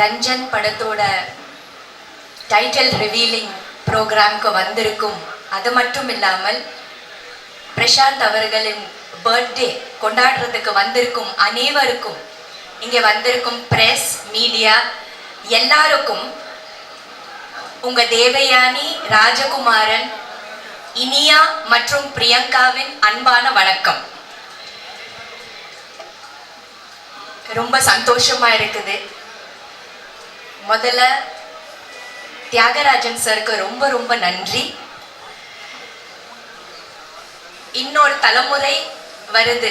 ரஞ்சன் படத்தோட title revealing ப்ரோக்ராம்க்கு வந்திருக்கும். அது மட்டும் இல்லாமல் பிரசாந்த் அவர்களின் பர்த்டே கொண்டாடுறதுக்கு வந்திருக்கும் அனைவருக்கும், இங்கே வந்திருக்கும் பிரஸ் மீடியா எல்லாருக்கும் உங்க தேவயானி, ராஜகுமாரன், இனியா மற்றும் பிரியங்காவின் அன்பான வணக்கம். ரொம்ப சந்தோஷமா இருக்குது. முதல்ல தியாகராஜன் சாருக்கு ரொம்ப ரொம்ப நன்றி. இன்னொரு தலைமுறை வருது,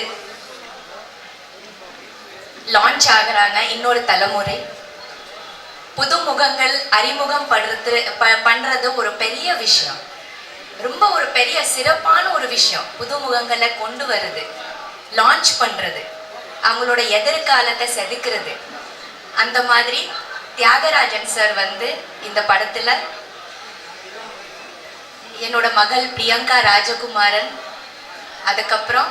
லான்ச் ஆகுறாங்க. இன்னொரு தலைமுறை புது முகங்கள் அறிமுகம் பண்றது ஒரு பெரிய விஷயம், ரொம்ப ஒரு பெரிய சிறப்பான ஒரு விஷயம். புது முகங்களை கொண்டு வருது, லான்ச் பண்றது, அவங்களோட எதிர்காலத்தை செதுக்கிறது. அந்த மாதிரி தியாகராஜன் சார் வந்து இந்த படத்துல என்னோட மகள் பிரியங்கா ராஜகுமாரன், அதுக்கப்புறம்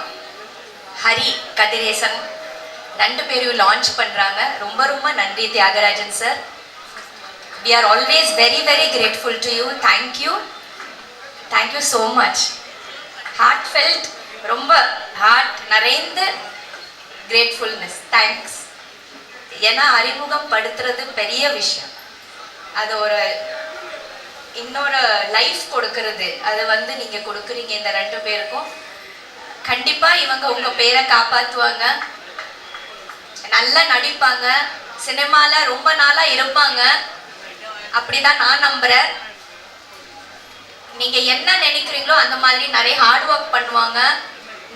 ஹரி கதிரேசன் ரெண்டு பேரையும் லான்ச் பண்றாங்க. ரொம்ப ரொம்ப நன்றி Thyagarajan sir. We are always very very grateful to you. Thank you so much. Heartfelt, ரொம்ப ஹார்ட் நிறைந்த gratefulness. Thanks. ஏன்னா அறிமுகம் படுத்துறது பெரிய விஷயம். அது ஒரு இன்னொரு லைஃப் கொடுக்கறது. அது வந்து நீங்க கொடுக்குறீங்க இந்த ரெண்டு பேருக்கும். கண்டிப்பா இவங்க உங்க பேரை காப்பாத்துவாங்க, நல்லா நடிப்பாங்க, சினிமால ரொம்ப நாளா இருப்பாங்க. அப்படிதான் நான் நம்புறேன். நீங்க என்ன நினைக்கிறீங்களோ அந்த மாதிரி நிறைய ஹார்ட் ஒர்க் பண்ணுவாங்க,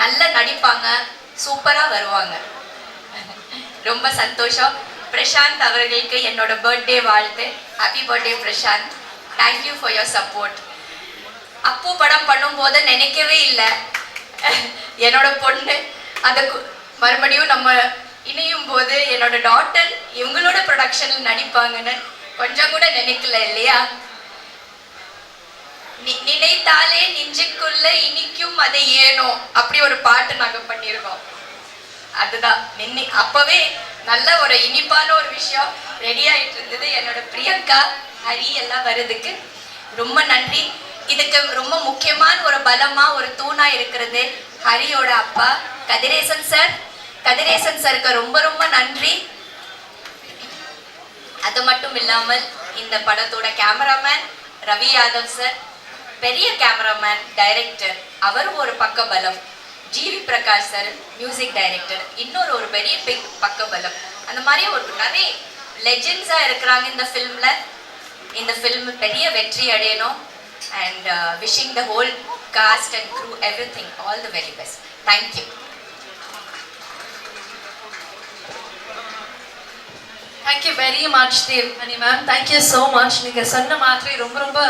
நல்லா நடிப்பாங்க, சூப்பரா வருவாங்க. ரொம்ப சந்தோஷம். பிரசாந்த் அவர்களுக்கு என்னோட பர்த்டே வாழ்த்து. Happy birthday Prashanth. Thank you for your support. Appu படம் பண்ணும் போது நினைக்கவே இல்லை என்னோட பொண்ணு அதை மறுபடியும் நம்ம இணையும் போது என்னோட டாட்டர் இவங்களோட ப்ரொடக்ஷனில் நடிப்பாங்கன்னு கொஞ்சம் கூட நினைக்கல இல்லையா? நினைத்தாலே நெஞ்சுக்குள்ள இனிக்கும் அதை ஏனோ அப்படி ஒரு பாட்டு நாங்க பண்ணியிருக்கோம். அதுதான் அப்பவே நல்ல ஒரு இனிப்பான ஒரு விஷயம் ரெடி ஆயிட்டு இருந்தது. என்னோட பிரியங்கா, ஹரி எல்லாம் வர்றதுக்கு ரொம்ப நன்றி. இதுக்கு ரொம்ப முக்கியமான ஒரு பலமா ஒரு தூணா இருக்கிறது ஹரியோட அப்பா கதிரேசன் சார். கதிரேசன் சாருக்கு ரொம்ப ரொம்ப நன்றி. அது மட்டும் இல்லாமல் இந்த படத்தோட கேமராமேன் ரவி யாதவ் சார், பெரிய கேமராமேன், டைரக்டர், அவரும் ஒரு பக்க பலம். GV Prakash sir music director, இன்னொரு ஒரு பெரிய பக்க பலம். அந்த மாதிரி ஒரு நிறைய லெஜெண்ட்ஸா இருக்கிறாங்க இந்த ஃபிலிம்ல. இந்த ஃபிலிம் பெரிய வெற்றி அடையணும். And wishing the whole cast and crew everything all the very best. Thank you. Thank you very much, Devani ma'am. Thank you so much. நீங்கள் சொன்ன மாதிரி ரொம்ப ரொம்ப